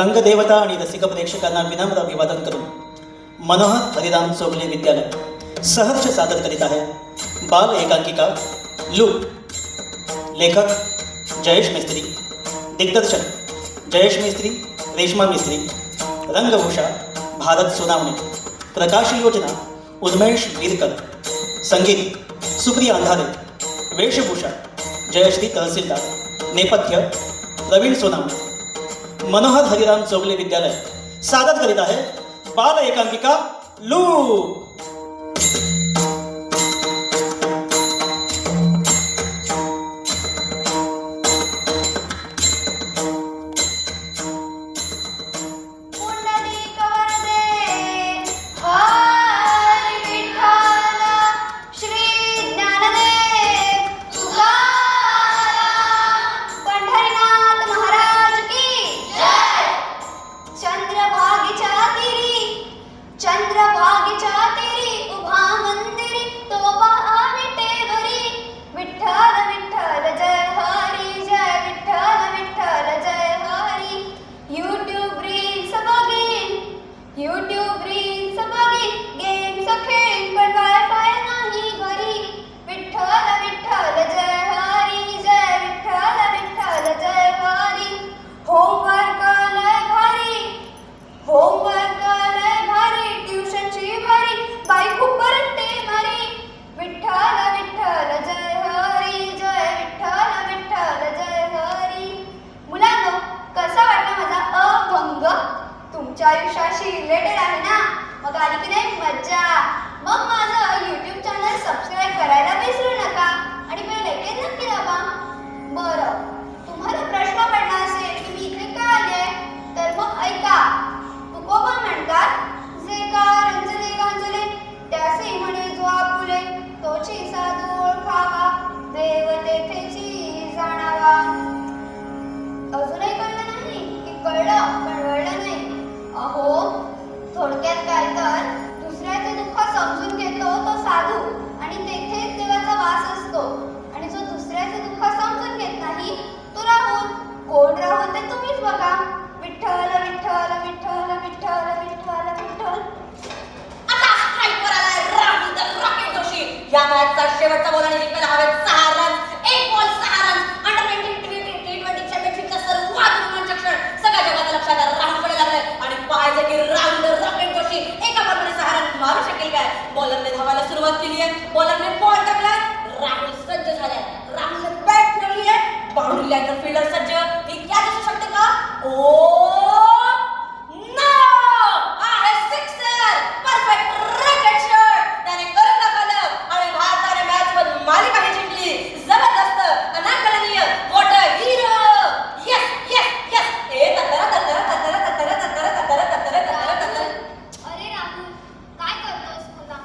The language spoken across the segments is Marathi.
रंगदेवता आणि रसिक प्रेक्षकांना विनम्र अभिवादन करून मनोहर हरिराम चौगले विद्यालय सहर्ष सादर करीत आहे बाल एकांकिका लू. लेखक जयेश मिस्त्री, दिग्दर्शक जयेश मिस्त्री, रेश्मा मिस्त्री, रंगभूषा भारत सोनावणे, प्रकाश योजना उन्मेष वीरकर, संगीत सुप्रिया अंधारे, वेशभूषा जयश्री तहसीलदार, नेपथ्य प्रवीण सोनावणे. मनोहर हरिराम चौगले विद्यालय सादर करीत आहे बाल एकांकिका लू. आयुष्याशी रिलेटेड आहे ना, मग आली की नाही मज्जा. मग माझं YouTube चॅनल सबस्क्राईब करायला विसरू नका आणि बेल आयकॉन नक्की दाबा. बरं, तुम्हाला प्रश्न पडला असेल की मी इथे का आले, तर मग ऐका. तुकोबा म्हणतात, जे का रंजले गांजले त्यासे म्हणे जो आपुले, तोची साधू ओळखावा देव तेथेची जाणावा. अजूनही कळलं नाही की कळलं पण वळलं नाही. अहो, थोडक्यात काय तर दुसऱ्याचे दुःख समजून घेतो तो साधू आणि तेथेच देवाचा वास असतो. आणि जो दुसऱ्याचे दुःख समजून घेत नाही तो राहुल. कोण राहुल ते तुम्हीच बघा. विठ्ठल विठ्ठल विठ्ठल विठ्ठल विठ्ठल विठ्ठल. आता स्ट्राईकवर आलाय राहुल द रॉकेट जोशी. या मॅचचा शेवटचा बॉल आणि जिंकायला हवेत 6 run. 1 ball 6 run. Under 20 T20 चॅम्पियनशिपचा सर्वात रोमांचक क्षण सगळ्या जगाच्या लक्षात राहुलकडे लागलाय आणि पाहायचं की राहुल द रॉकेट जोशी एका बॉलमध्ये 6 रन मारू शकेल काय. बॉलरने धावायला सुरुवात केली आहे. बॉलरने बॉल टाकलाय. राहुल सज्ज झालाय. राहुलने बॅट फिरवली आहे. बाउंड्री लाईनवर फिल्डर सज्ज. ही कॅच असू शकते का? ओ नो, आहे सिक्सर. Perfect rocket shot. त्याने करून दाखवलं आणि भारताने मॅचवर मालिकाही जिंकली. जबरदस्त, अनाकलनीय, what a hero. Yes yes yes. ए ततरा ततरा ततरा ततरा ततरा ततरा ततरा ततरा ततरा. अरे राहुल, काय करतोस तुला?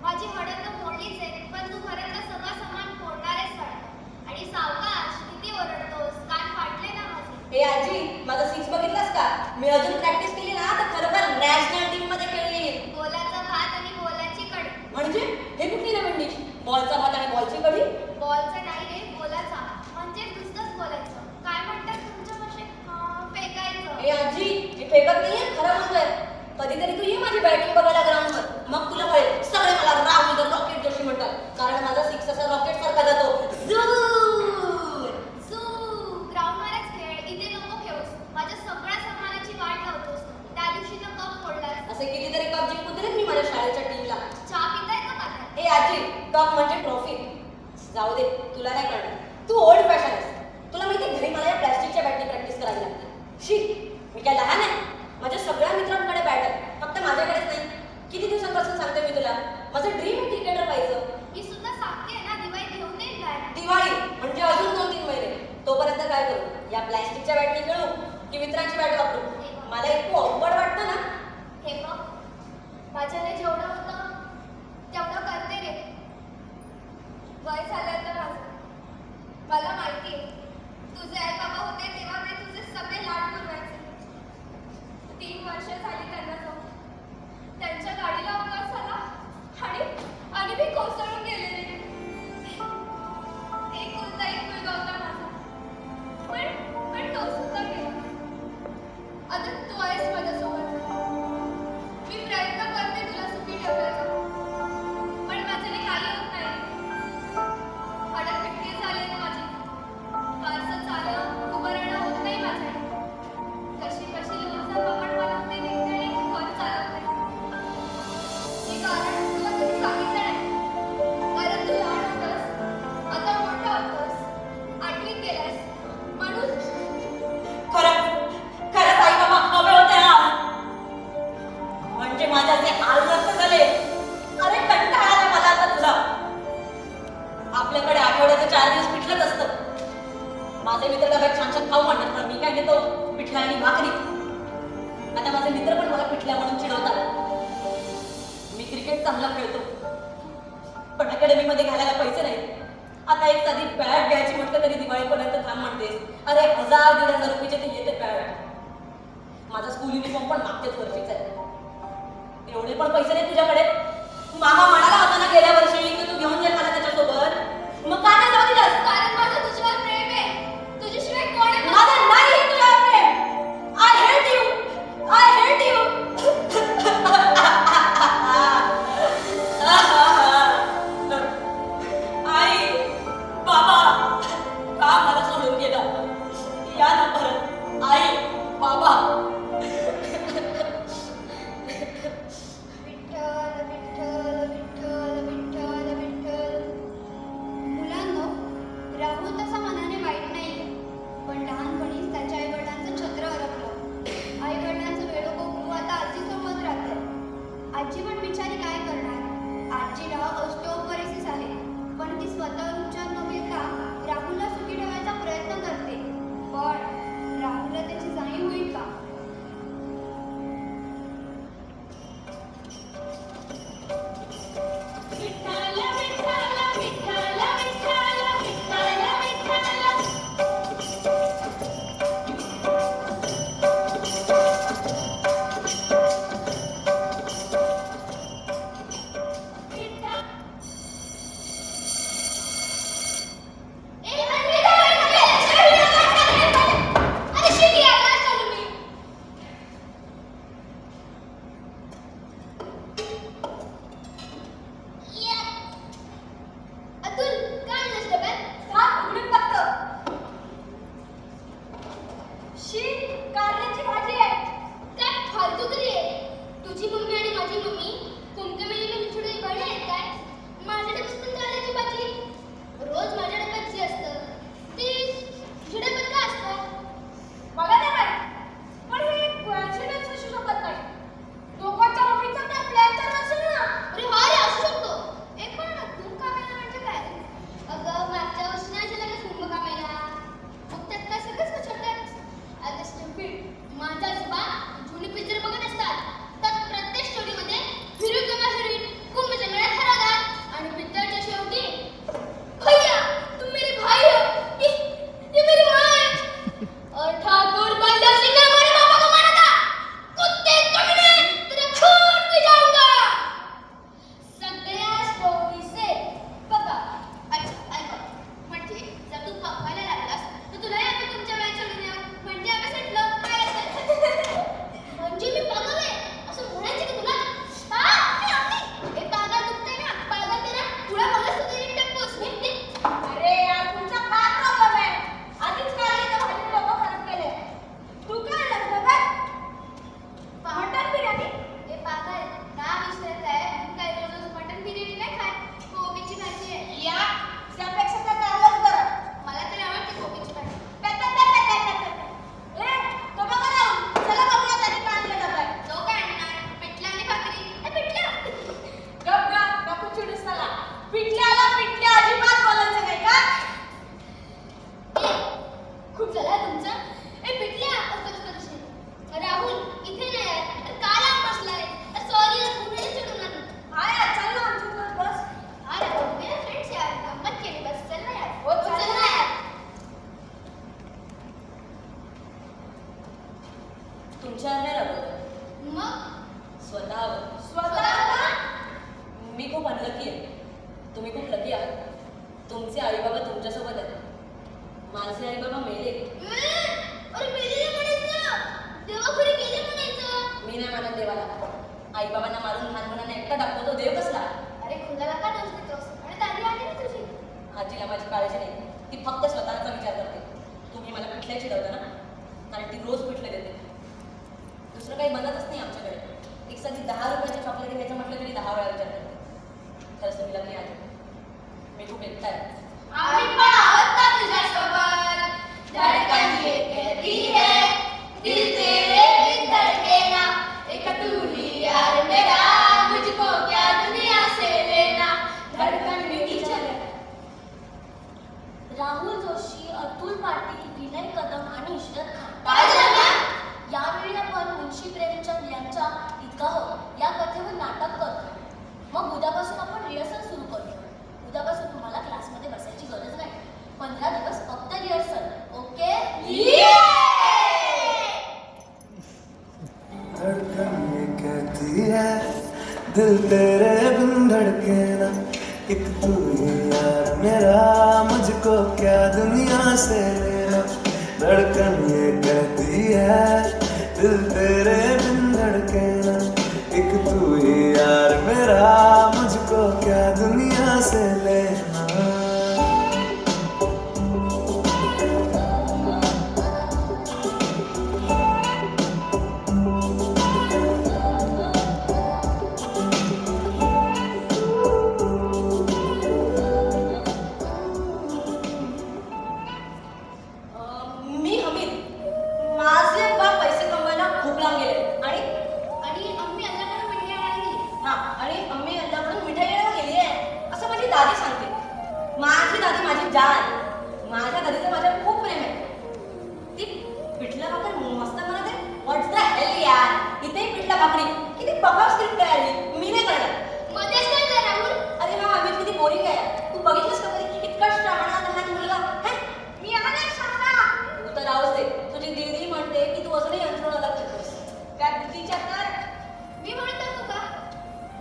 माझी हळद तर मोडलीच आहे, पण तू घरातला सगळा सामान फोडणारेच वाटतं. आणि सावकाश किती ओरडतोस, कान फाटले ना माझे. ए आजी, माझा सिक्स बघितलास का? मी अजून प्रॅक्टिस केली ना तर खरोखर नॅशनल टीम मध्ये खेळली. बोलाचा भात आणि बोलाची कढी. म्हणजे हे कुठली नवीन डिश? बॉलचा भात आणि बॉलची कढी? बॉलचा नाही रे, बोलाचा. म्हणजे नुसतंच बोलायचं. काय म्हणतात तुमच्या भाषेत? फेकायचं. ए आजी, मी फेकत नाहीये, खरं म्हणतोय. कधीतरी तू ये माझी बॅटिंग बघायला ग्राउंडवर. मग तुला कळेल सगळे मला राहुल द रॉकेट जोशी म्हणतात. कारण माझा सिक्स असा रॉकेट सारखा जातो. झू, ग्राउंडवरच खेळ. इथे नको खेळूस. माझ्या सगळ्या सामानाची वाट लावतोस. त्या दिवशी तर कप फोडलास. असे कितीतरी कप जिंकून दिलेत मी माझ्या शाळेच्या टीमला. चहा पिताय का माझ्या? ए आजी, कप म्हणजे ट्रॉफी. जाऊ दे, तुला नाही कळणार. तू ओल्ड फॅशन आहेस. तुला माहिती घरी मला या प्लॅस्टिकच्या बॅटने प्रॅक्टिस करावी लागते. शी, मी काय लहान आहे? माझ्या सगळ्या मित्रांकडे बॅट आहे, फक्त माझ्याकडेच नाही. किती दिवसांपासून सांगते मी तुला, माझं ड्रीम आहे क्रिकेटर व्हायचं. मी सुद्धा सांगते ना, दिवाळी घेऊन येईल काय? दिवाळी म्हणजे अजून 2-3 महिने. तोपर्यंत काय करू? या प्लॅस्टिकच्या बॅटने खेळू की मित्रांची बॅट वापरू? मला इतकं अवघड वाटतं ना. हे बघ, माझ्याने जेवढं होतं तेवढं करते रे. वय झालं तर मला माहिती आहे, तुझे आई बाबा होते तेव्हा मी तुझे सगळे लाड पुरवायचे. 3 वर्ष झाली त्यांना जाऊन. त्यांच्या गाडीला अपघात झाला आणि मी कोसळून गेले रे. एकुलता एक मुलगा होता माझा, पण तो सुद्धा गेला. आता खाऊ म्हणतात पण मी काय देतो पिठला आणि भाकरी. आता माझे मित्र पण मला पिठल्या म्हणून चिडवतात. मी क्रिकेट चांगला खेळतो पण अकॅडमीमध्ये घालायला पैसे नाही. आता एक साधी बॅट घ्यायची म्हटलं तरी दिवाळीपर्यंत थांब म्हणतेस. अरे 1000-1500 रुपयाचे ते येते बॅट. माझा स्कूल युनिफॉर्म पण मागच्याच वर्षीचा आहे. एवढे पण पैसे नाही तुझ्याकडे. मामा म्हणाला होता ना गेल्या वर्षी की तू घेऊन जाईल मला त्याच्यासोबत. मग का नाही जाऊ दिलास? कारण माझं तुझ्यावर प्रेम आहे. तुझ्याशिवाय कोण आहे? माझं नाही तुझ्यावर प्रेम. I hate you. I hate you. आई बाबा का मला सोडून गेला? या ना परत. आई बाबा. विठ्ठल विठ्ठल विठ्ठल विठ्ठल विठ्ठल. मुलांनो, राहुल तसा मनाने वाईट नाहीये, पण लहानपणीच त्याच्या आईवडिलांचं छत्र हरपलं. आईवडिलांचं वेळोपगू आता आजीसोबत राहतंय. आजी पण बिचारी काय करणार? आजीला ऑस्टिओपरोसिस आहे, पण ती स्वतःवर उपचार न घेता राहुलला सुखी ठेवायचा प्रयत्न करते. पण राहुलला त्याची जाणीव होईल का? विठ्ठल विठ्ठल विठ्ठल विठ्ठल विठ्ठल विठ्ठल. अरे शिटी यार, काय चालू मी? अतुल, काय आणलंस डब्यात? थांब उघडून बघतो. शी, कारल्याची भाजी आहे. काय फालतूगिरी आहे. तुझी मम्मी आणि माझी मम्मी कुमकुमेली में बिछुडे बहिणी आहेत काय? माझ्या डब्यात पण कारल्याची भाजी. रोज माझ्या डब्यात जी असतं ती तुझ्या डब्यात का असतं? मला नाही माहित. पण हे coincidence असू शकत नाही. दोघांच्या मम्मीचा त्या प्लॅनचा नसेल ना. अरे हा रे, असू शकतो. एक पण कुंभकामेला म्हणजे काय? अगं मागच्या वर्षी नाही झालं का कुंभकामेला? मग त्यात काय सगळंच कचरतात? अगं स्टुपिड, माझा आजोबा जुनी पिक्चर बघत असतात. त्यात प्रत्येक स्टोरीमध्ये हिरो किंवा हिरोईन कुंभच्या मेळ्यात हरवतात आणि पिक्चरच्या शेवटी भैया तुम मेरे भाई हो, ये मेरी माँ है और ठाकुर बंदर सिंह ने हमारे पापा को मारा था. कुत्ते कमीने, तेरा खून पी जाऊंगा. सगळ्या स्टोरीचे बघा. अच्छा ऐका, म्हणजे जर तू पप्पाला लागलास तर तुलाही आम्ही तुमच्या वेळेत सोडून येऊ. म्हणजे आम्ही सेटलं काय असेल. म्हणजे मी पागल आहे असं म्हणायचं की तुला? हे पागल दुखतंय ना, पागल ते ना, तुला बोलस तू तरी टप्पूस निघते. अरे यार तुमचा काय प्रॉब्लेम आहे? आधीच कारल्याच्या भाजीत डोकं खराब केलंय. तू काय आणलंस डब्यात? मटण बिर्याणी? हे पागल ना विसरत आहे. काय रोज मटन बिर्याणी नाही खात. कोबीची भाजी आहे. या त्यापेक्षा त्या कारल्याच बरं. मला तरी आवडते कोबीची भाजी. ए, तो बघा राहून. चला बघूया त्याने काय आणलं डब्यात. तो काय आणणार? पिठलं आणि भाकरी. पिठलं. गप गप नको चिडूस मला. पिठल्या अजिबात बोलायचं नाही का? खूप झालं तुमचं. पिठल्या. राहुल इथे नाही आहे. का लांब बसलाय? सॉरी, पुढे चिडू नका. हा यार चल ना आमच्यासोबत बस. अरे हो, मेरे फ्रेंड्स यार, गंमत केली बस. चल ना यार. हो, चल चल ना. ना यार. तुमच्यावर नाही राबवत. मग स्वतःवर. स्वतःला मी खूप अनलकी आहे. तुम्ही खूप लकी आहात. तुमचे आई बाबा तुमच्यासोबत आहेत. माझे आई बाबा मेले. अरे मेलेले म्हणायचं. देवापुरी गेले म्हणायचं. मी नाही मानत देवाला. आई बाबांना मारून लहानपणाने एकटा टाकतो तो देव कसला? अरे खुदाला का दोष देतोस? आणि दादी आली ना तुझी. आजीला माझी काळजी नाही. ती फक्त स्वतःचा विचार करते. तुम्ही मला पिठल्या चिडवता ना, कारण ती रोज पिठले देते. दुसरं काही बनतच नाही आमच्याकडे. एक साधी 10 रुपयाची चॉकलेट घ्यायचं म्हटलं तरी 10 वेळा विचार करते. खरंच तुम्ही लग्न आहे. मी खूप एकटा आहे. आम्ही पण आहोत ना तुझ्यासोबत. धडकन ये कहती है, दिल तेरे बिन धड़के ना. एक तू ही यार मेरा, मुझको क्या दुनिया से लेना. धडकन भी चल. राहुल जोशी, अतुल पाटील, विनय कदम आणि एक तू ही यार मेरा, मुझको क्या दुनिया से लेना। धड़कन ये कहती है दिल तेरे बिन धड़के ना। एक तू ही यार मेरा, मुझको क्या दुनिया से लेना। मी हमीद. माझे बाप पैसे कमवायला खूप लांब गेले आणि आम्ही अल्लाकडे मिठाई आणायला गेली. आणि अम्मी अल्लाकडून मिठाई घ्यायला गेली आहे असं माझी दादी सांगते. माझी दादी माझी जान. माझ्या दादीचं माझ्यावर खूप प्रेम आहे. ती पिठलं भाकर मस्त बनवते. व्हॉट्स द हेल यार, इथे पिठलं भाकरी किती बघा स्क्रिप्ट तयारी मी नाही करणार. मध्येच काय झालं राहुल? अरे हा अमित किती बोरिंग आहे. तू बघितलंस का कधी इतका श्रावणा लहान मुलगा है? मी आहे शाळा. तू तर राहूच दे. तुझी दीदी म्हणते की तू असं यंत्रणा करतोस. त्या दीदीच्या तर मी म्हणतो तू का?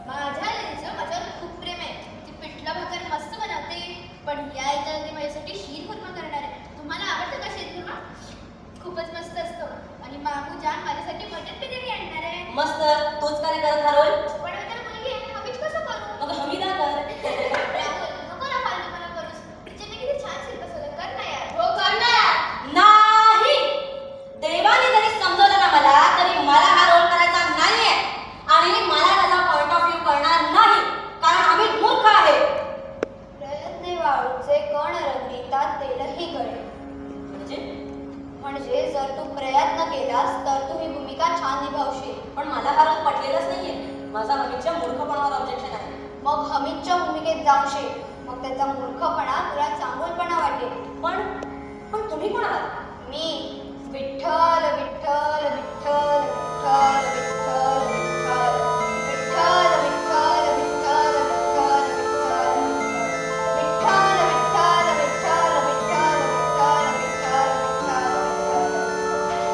माझ्या आईचं माझ्यावर खूप प्रेम आहे. ती पिठलं भाकर मस्त बनवते. पण या आईच्या ती माझ्यासाठी शीरखुर्मा करणार आहे. तुम्हाला आवडतं का शीरखुर्मा? खूपच मस्त असतो. आणि मामू जान माझ्यासाठी मटन बिर्याणी आणणार आहे. मस्त. तूच काय करत हा रोल? पण आता मुलगी आहे, हमीच कसं करू? मग हमीदा कर. राहुल, नको ना फालतूपणा करूस. तिच्याने किती छान शिल्प बसवलं. कर ना यार. हो कर ना. नाही. देवाने जरी समजवलं ना मला तरी मला हा रोल करायचा नाहीये. आणि मला त्याचा पॉइंट ऑफ व्ह्यू कळणार नाही. कारण आम्ही मूर्ख आहे. प्रयत्ने वाळूचे कण रगडीतात तेलही गळे. म्हणजे जर तू प्रयत्न केलास तर तू ही भूमिका छान निभावशील. पण मला हा रोल पटलेलाच नाहीये. माझा हमीदच्या मूर्खपणावर ऑब्जेक्शन आहे. मग हमीदच्या भूमिकेत जाऊशील. मग त्याचा मूर्खपणा तुला चांगुलपणा वाटेल. पण तुम्ही कोण आहात? मी विठ्ठल विठ्ठल विठ्ठल विठ्ठल विठ्ठल विठ्ठल विठ्ठल विठ्ठल विठ्ठल विठ्ठल विठ्ठल विठ्ठल विठ्ठल विठ्ठल विठ्ठल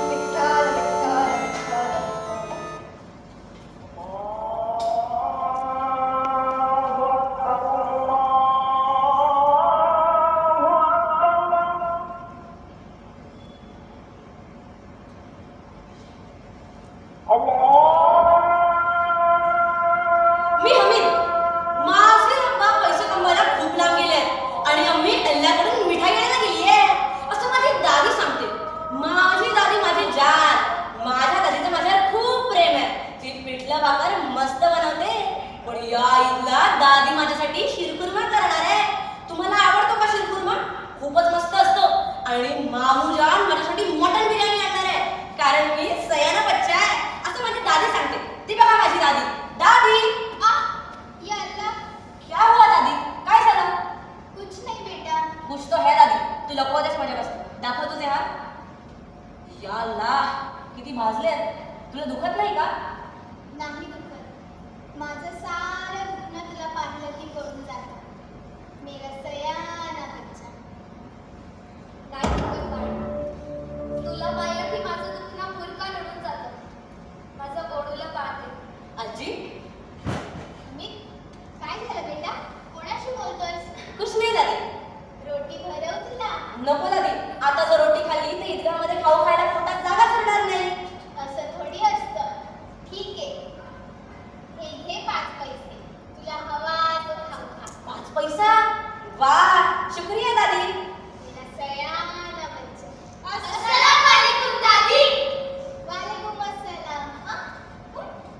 विठ्ठल विठ्ठल विठ्ठल मी हमीद. माझे बाबा पैसे कमवायला खूप लांब गेले आहेत. आणि आम्ही अल्लाकडून मिठाई घ्यायला गेली आहे असं माझी दादी सांगते. माझी दादी माझी जान. माझ्या दादीचं माझ्यावर खूप प्रेम आहे. ती पिठलं भाकर मस्त बनवते. पण या ईदला दादी माझ्यासाठी शीरखुर्मा करणार आहे. तुम्हाला आवडतो का शीरखुर्मा? खूपच मस्त असतो. आणि मामू जान माझ्यासाठी मटन बिर्याणी आणणार आहे. कारण मी सयाना बच्चा आहे असं माझी दादी सांगते. ती बघा माझी दादी. दादी या अल्लाह, क्या हुआ दादी? काय झालं? कुछ नहीं बेटा. कुछ तो है दादी. तू लपवतेस माझ्यापासून. दाखव तुझे हात. या अल्लाह, किती भाजलेत. तुला दुखत नाही का? नाही दुखत. माझं सारं दुखणं तुला पाहिलं की कळून जातं. मेरा सयाना बच्चा. नाही दुखत बाळ. तुला पाहिलं की माझं दुखणं फुरका लढून जातं. माझं ओढूला पाहते. आजी मी काय झालं बेटा? कोणाशी बोलतोयस? कुछ नाही दादी. रोटी भरव तुला. नको दादी. आता जर रोटी खाल्ली तर ईदगाहमध्ये खाऊ खायला पोटात जागाच राहणार नाही. असं थोडी असतं. ठीक आहे, हे घे 5 पैसे. तुला हवा तो खाऊ खा. 5 पैसा? वा, शुक्रिया दादी. मेरा सयाना बच्चा. अस्सलाम वालेकुम दादी. वालेकुम अस्सलाम.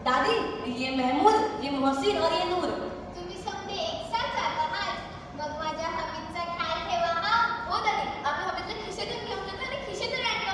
दादी, ये महमूद, ये मोहसिन और ये नूर. तुम्ही समजे एक साथ जात आहात. मग माझ्या हमीदचा ख्याल ठेवा हा. हो दादी, आम्ही हमीदला खिशेतून घेऊन जातो आणि खिशेतून आणतो.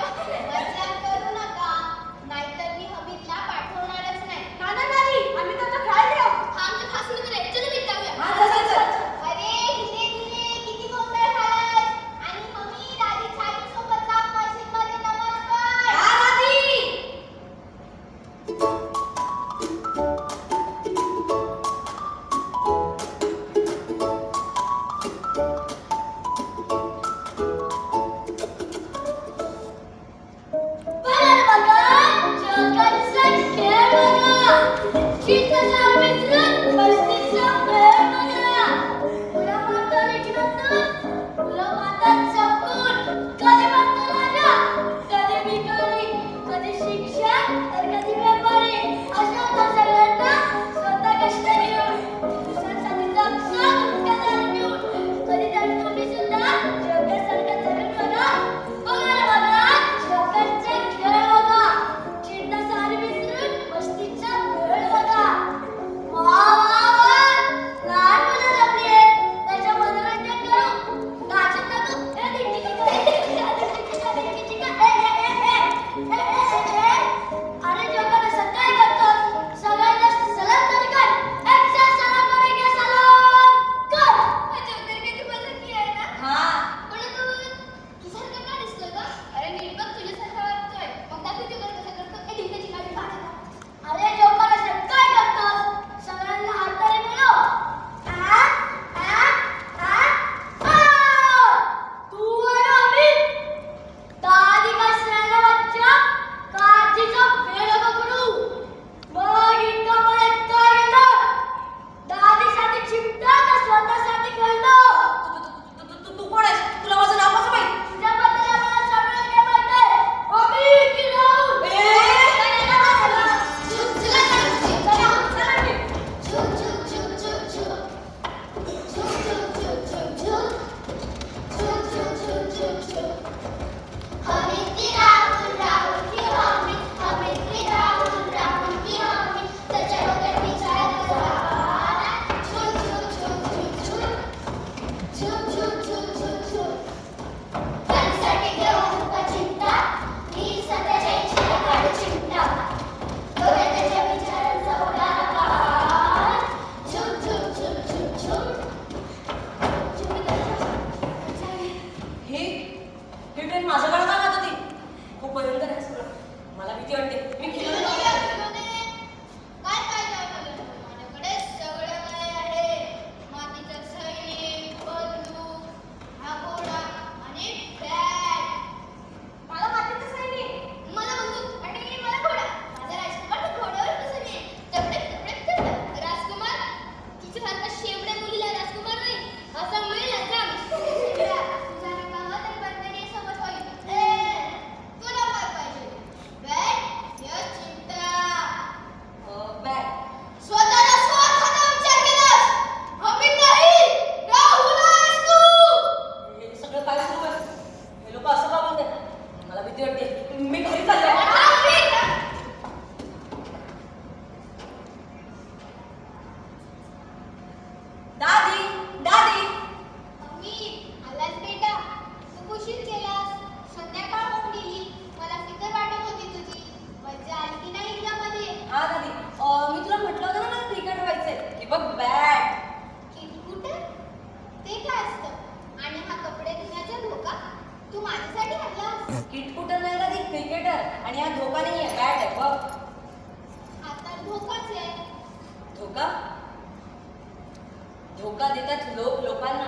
धोका देतात लोक लोकांना.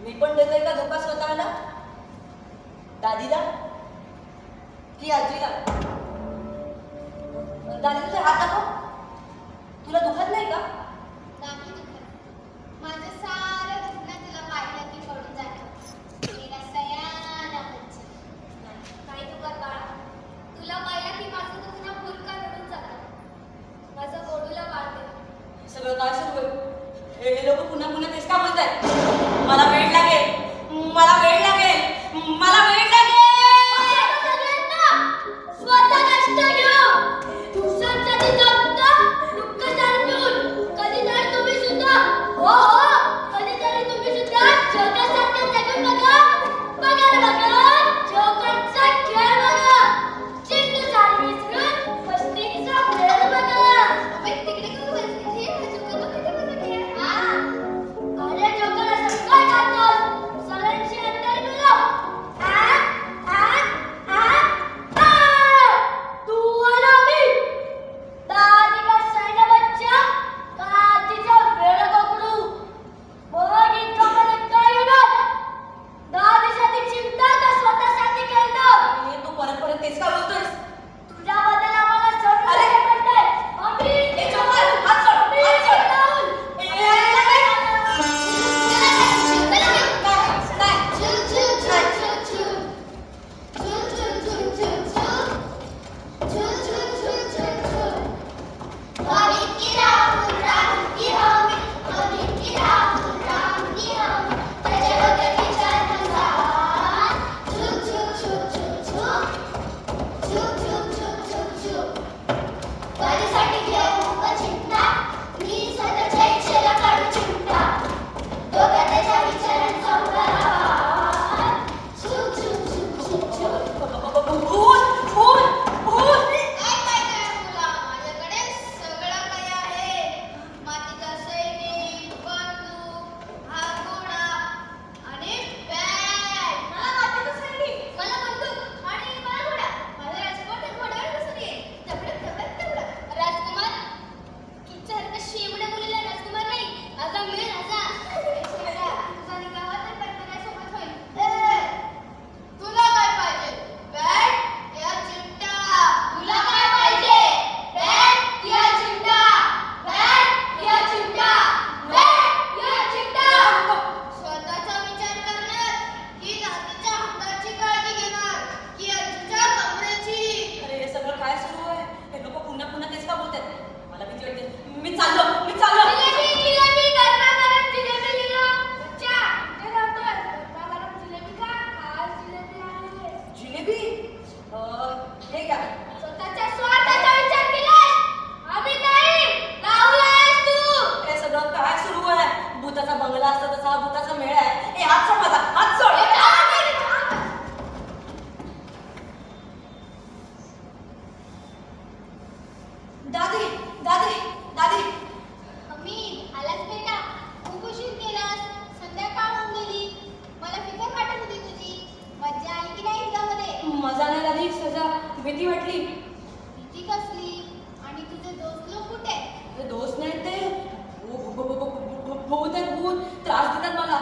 मी पण देतोय का धोका स्वतःला? दादीला की आजीला? दादी तुझे हात दाखव. तुला दुखत नाही का? नाही दुखत. माझं सारं दुखणं तुला पाहिलं की पडून जातं. मेरा सयाना बच्चा. नाही दुखत बाळा. तुला पाहिलं की माझं दुखणं फुरकन उडून जातं. माझं गोडूला पाळते. हे सगळं काय सुरू आहे? हे लोक पुन्हा पुन्हा तेच का बोलतायत? मला वेळ लागेल, मला वेळ लागेल, मला वेळ लागेल. स्वतः कष्ट घेऊ. दिवसांसाठी जगतं दुःख सारखून. कधीतरी तुम्ही सुद्धा हो कधीतरी तुम्ही सुद्धा जगासारखं जगून बघा. बघा जोकरचा खेळ बघा. चिंटू सारी विसरून मस्तीचा खेळ बघा. तिकडे कोण बसली? जोकर किती मजा खेळ. अरे जोकर असं काय करतोस? सगळ्यांशी अंतर मिळव. तू आणि मी दादी का सैन्य बच्चा काठीचा वेळ पकडू. मग इतकं काय येणार? दादीसाठी चिंता का स्वतःसाठी खेळणं? हे तू परत परत तेच का बोलतोयस? तुझ्याबद्दल आम्हाला सोडून अरे! जायला पडतंय. आम्ही ए, जोकर, हात सोड, हात सोड. ए, माझ्यासाठी घेऊ चिंता. मी स्वतःच्या इच्छेला काढू चिंता. दोघांच्या विचारांचा उडाला. छुप छुप छुप छुप छुप. भूत. काय पाहिजे तुला? माझ्याकडे सगळं काही आहे. मातीचा सैनिक, बंदूक, हा घोडा आणि बॅग. मला मातीचा सैनिक, मला बंदूक आणि मला घोडा. माझा राजकुमार त्या घोड्यावर बसून येईल. तबडक तबडक तबडक. राजकुमार तुझ्यासारखं शेवड्या मुलीला राजकुमार नाही. आता मी राजा. शेवड्या, तुझा निघावा तर प्रत्येकासोबत होईल. तुला काय पाहिजे? बॅग या चिमटा? तुला काय पाहिजे? बॅग या चिमटा? बॅग या चिमटा? बॅग या चिमटा? स्वतःचा विचार करणार की नातीच्या हक्काची काळजी घेणार की आजीच्या कपड्याची? अरे हे सगळं काय सुरू आहे? हे लोक पुन्हा पुन्हा तेच का बोलतात? मला भीती वाटते. मी चाललो. जिलेबी गरमागरम जिलेबी लिहा. बच्चा इथे राहतोय. गरमागरम जिलेबी खा. खास जिलेबी आहे. जिलेबी? हे काय? स्वतःच्या स्वार्थाचा विचार केलास? आम्ही नाही. राहुल आहेस तू. हे सगळं काय सुरू आहे? भूताचा बंगला असता तसा हा भूताचा मेळ आहे. ए हात सोड माझा, हात सोड. दादी दादी दादी अमित आलास बेटा. खूप उशीर केलास. संध्याकाळ होऊन गेली. मला फिकर वाटत होती तुझी. मज्जा आली की नाही एक्झाममध्ये? मजा नाही झाली, सजा भीती वाटली. भीती कसली? आणि तुझे दोस्त लोक कुठे? ते दोस्त नाहीत ते भूत आहेत. भूत त्रास देतात मला.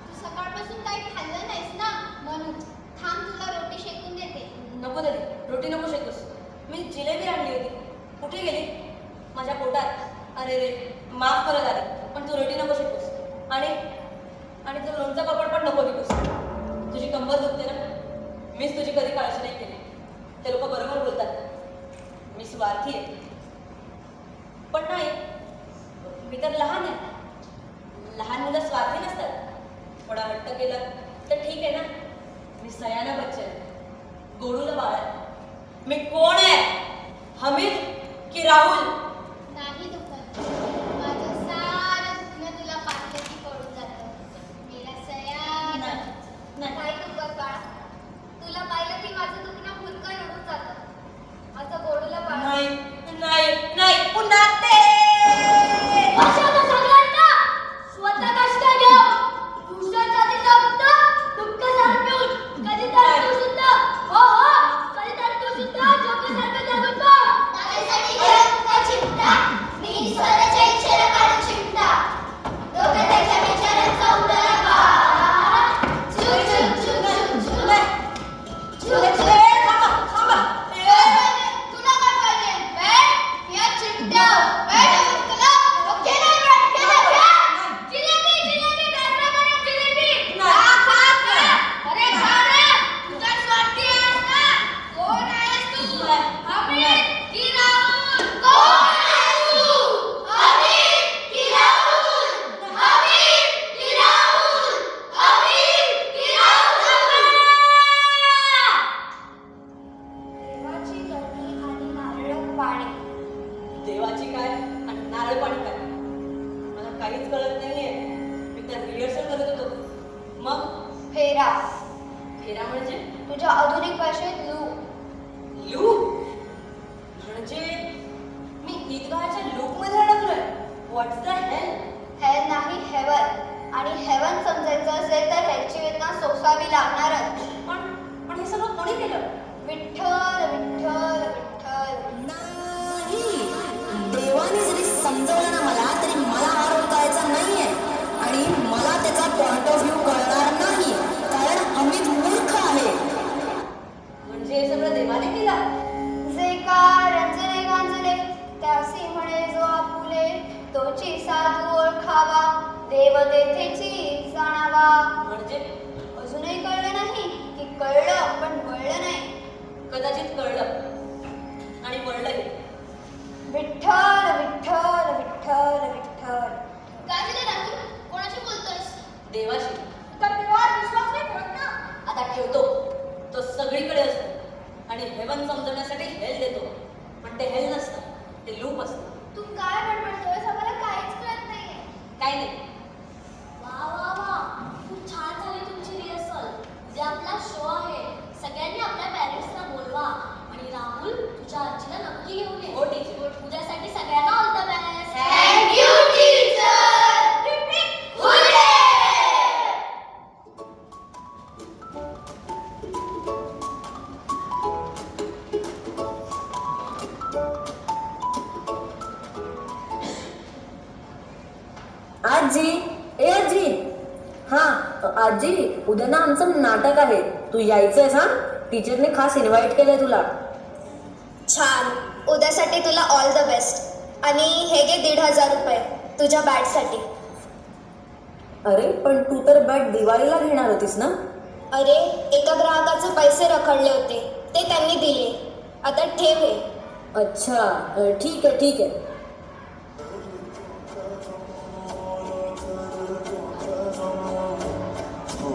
तू सकाळपासून काही खाल्लं नाहीस ना म्हणून. थांब तुला रोटी शेकून देते. नको दादी, रोटी नको शेकूस. मी जिलेबी आणली होती. कुठे गेली? माझ्या पोटात. अरे रे, माफ करा दादी, पण तू रोटी नको शेकूस. आणि तू लोणचं पापड पण नको विकूस. तुझी कंबर दुखते ना, मीच तुझी कधी काळजी नाही केली. ते लोक बरोबर बोलतात, मी स्वार्थी आहे. पण नाही, मी तर लहान आहे. लहान मुलं स्वार्थी नसतात. थोडा हट्ट केला तर ठीक आहे ना. मी सयाना बच्चा आहे, गोडूला बाळ आहे. मी कोण आहे? हमीद की राहुल? नाही दुखत. माझं सारं दुखणं तुला पाहिलं की पडून जातं. मेरा सयाना. नाही. नाही दुखत बाळा. तुला पाहिलं की माझं दुखणं फुरकन उडून जातं. माझं गोडूला बाळ. नाही नाही नाही पुन्हा ते अशाला सगळ्यांना स्वतः कष्ट घेऊ. दुसऱ्यासाठी जगतं दुःख सारखून. कधीतरी तू सुद्धा हो कधीतरी तू सुद्धा जोकासारखं जगून बघ. त्यासाठी घेऊ काहीच कळत नाहीये. मी तर रिहर्सल करत होतो. मग फेरा. फेरा म्हणजे तुझ्या आधुनिक भाषेत लू. लूप म्हणजे मी ईदगाहच्या लूपमध्ये अडकलोय. व्हॉट्स द हेल? हेल नाही हेवन. आणि हेवन समजायचं असेल तर ह्याची वेदना सोसावी लागणारच. पण हे सगळं कोणी केलं? विठ्ठल विठ्ठल विठ्ठल. नाही, देवाने जरी समजवलं ना मला तरी मला हा रोल करायचा नाहीये आणि मला त्याचा पॉइंट ऑफ व्ह्यू कळणार नाही कारण अमित मूर्ख आहे. म्हणजे हे सगळं देवाने केलं? जे का रंजने गांजले त्यासी म्हणे जो आपुले तोची साधू ओळखावा देव तेथेची जाणावा. म्हणजे अजूनही कळलं नाही की कळलं पण वळलं नाही. कदाचित कळलं आणि वळलंही. विठ्ठल विठ्ठल विठ्ठल विठ्ठल. काय झालं राहुल? कोणाशी बोलतोयस? देवाशी. तर देवावर विश्वास नाही ठेवत ना. आता ठेवतो. तो सगळीकडे असतो आणि हेवन समजवण्यासाठी हेल देतो. पण ते हेल नसतं, ते लूप असतं. तू काय बडबडतोयस आम्हाला काहीच कळत नाहीये. काय नाही. वा वा वा, खूप छान झाली तुमची रिहर्सल. उद्या आपला शो आहे. सगळ्यांनी आपल्या पॅरेंट्सना बोलवा आणि राहुल तुझ्या आजीला नक्की घेऊन ये. हो टीचर. उद्यासाठी सगळ्यांना all the best. Thank you teacher. आजी, ए आजी. हां आजी, उद्या ना आमचं नाटक आहे. तू यायचंयस हां? टीचरने खास इन्व्हाइट केलंय तुला. छान. उद्यासाठी तुला ऑल द बेस्ट. आणि हे घे 1,500 रुपये तुझ्या बॅटसाठी. अरे पण तू तर बॅट दिवाळीला घेणार होतीस ना? अरे एका ग्राहकाचे पैसे रखडले होते ते त्यांनी दिले. आता ठेव हे. अच्छा ठीक आहे ठीक आहे.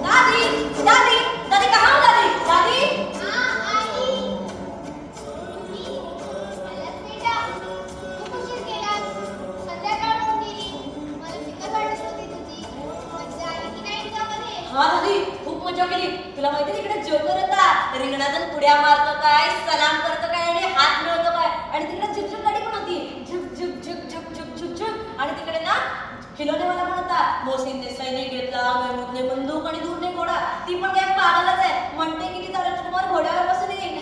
दादी दादी दादी कहाँ हो दादी? दादी हा दादी खूप मजा केली. तुला माहिती तिकडे जोकर होता. रिंगणातून पुड्या मारतो काय, सलाम करतो काय आणि हात मिळवतो काय. आणि तिकडे झुकझुक गाडी पण होती. झुक झुक झुक झुक झुक झुक झुक. आणि तिकडे ना खिलोनेवाला पण होता. मोसीनने सैनिक घेतला, महमूदने बंदूक आणि दूरने घोडा. ती पण काय पागलच आहे. म्हणते की तिचा राजकुमार घोड्यावर बसून येईल.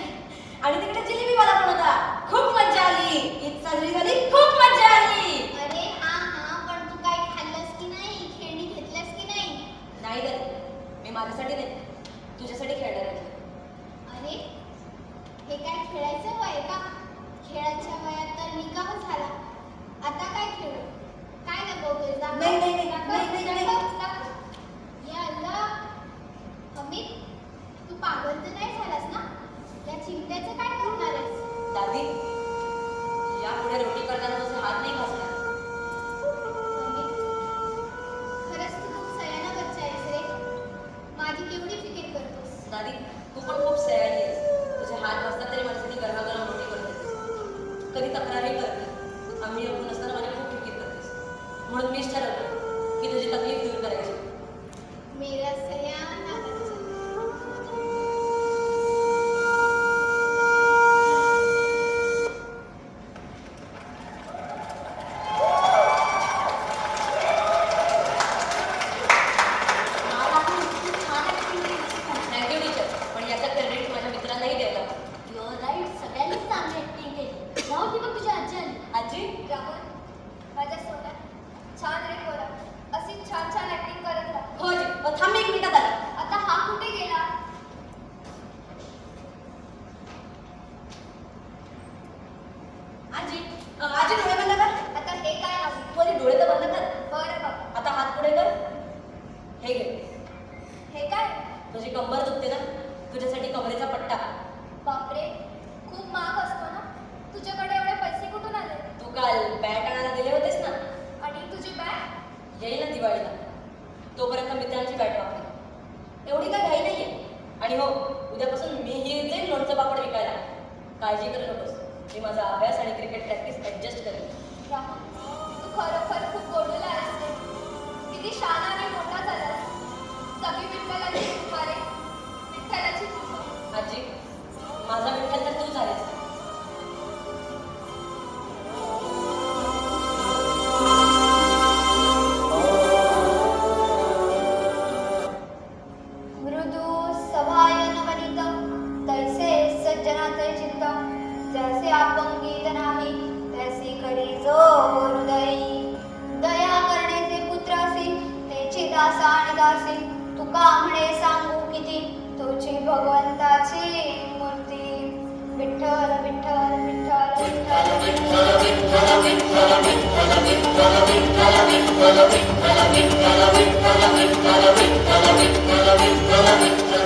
आणि तिकडे जिलेबीवाला पण होता. खूप मजा आली. ईद साजरी झाली. खूप मजा आली. अरे हा हा, पण तू काय खाल्लंस की नाही? खेळणी घेतल्यास की नाही? नाही दादी, मी माझ्यासाठी नाही, तुझ्यासाठी खेळणार आहे. अरे हे काय खेळायचं वय का? खेळाच्या वयात तर निकाह झाला. आता काय खेळू? काय लपवतोय? दाखव. नाही, नाही, नाही, दाखव, नाही, नाही, नाही. दाखव, दाखव. या अल्लाह. अमित, तू पागल तर नाही झालास ना? त्या चिमट्याचं काय करणार आहेस? दादी, यापुढे रोटी करताना तुझे हात नाही घासणार. अमित, खरंच तू खूप सयाना बच्चा आहेस रे. माझी केवढी फिकीर करतोस. दादी, तू पण खूप सयानी आहेस. तुझे हात घासतात तरी माझ्यासाठी गरमागरम रोटी करून देतेस. कधी तक्रारही करते. आम्ही आपण नसताना माझी खूप फिकीर करतेस. म्हणून मीच ठरवलं की तुझी तकलीफ दूर करायची. मेरा सयाना बच्चा. Thank you teacher. पण याचा क्रेडिट माझ्या मित्रांनाही द्यायला हवं. युअर राईट, सगळ्यांनीच चांगली ऍक्टिंग केली. राहुल, ती बघ तुझी आजी आली. आजी, राहुल माझ्या सोन्या छान रे पोरा. अशी छान छान ऍक्टिंग करत राहा. हो आजी. थांब मी 1 मिनिटात आली. आता हा कुठे गेला? आजी, आजी डोळे बंद कर. आता हे काय राहुल? तू आधी डोळे तर बंद कर. बरं बाबा. आता हात पुढे कर. हे घे. हे काय? तुझी कंबर दुखते ना, तुझ्यासाठी कमरेचा पट्टा. बापरे, खूप महाग असतो ना. तुझ्याकडे एवढे पैसे कुठून आले? तू काल बॅट आणायला दिले होतेस ना. आणि तुझी बॅग? येईल ना दिवाळीला. तोपर्यंत मित्रांची बॅट वापरेल. एवढी काय घाई नाहीये. आणि हो, उद्यापासून मीही जाईल लोणचं पापड विकायला. काळजी करू नकोस. मी माझा अभ्यास आणि क्रिकेट प्रॅक्टिस ऍडजस्ट करेन. राहुल, तू खरोखर खूप गोडूला आहेस रे. किती शहाणा आणि मोठा झालास. सगळी विठ्ठलाची कृपा रे, विठ्ठलाची कृपा. आजी माझा विठ्ठल तर तूच आहेस. मृदू सभायन वनित तैसे सज्जनाचे चित्त जैसे आपण गीत नाही तैसी करी जो हृदयी दया करण्याचे पुत्रासी तेची दासा आणि दासी तुका म्हणे सांगू किती तुझी भगवंताची मूर्ती विठ्ठल विठ्ठल विठ्ठल विठ्ठल विठ्ठल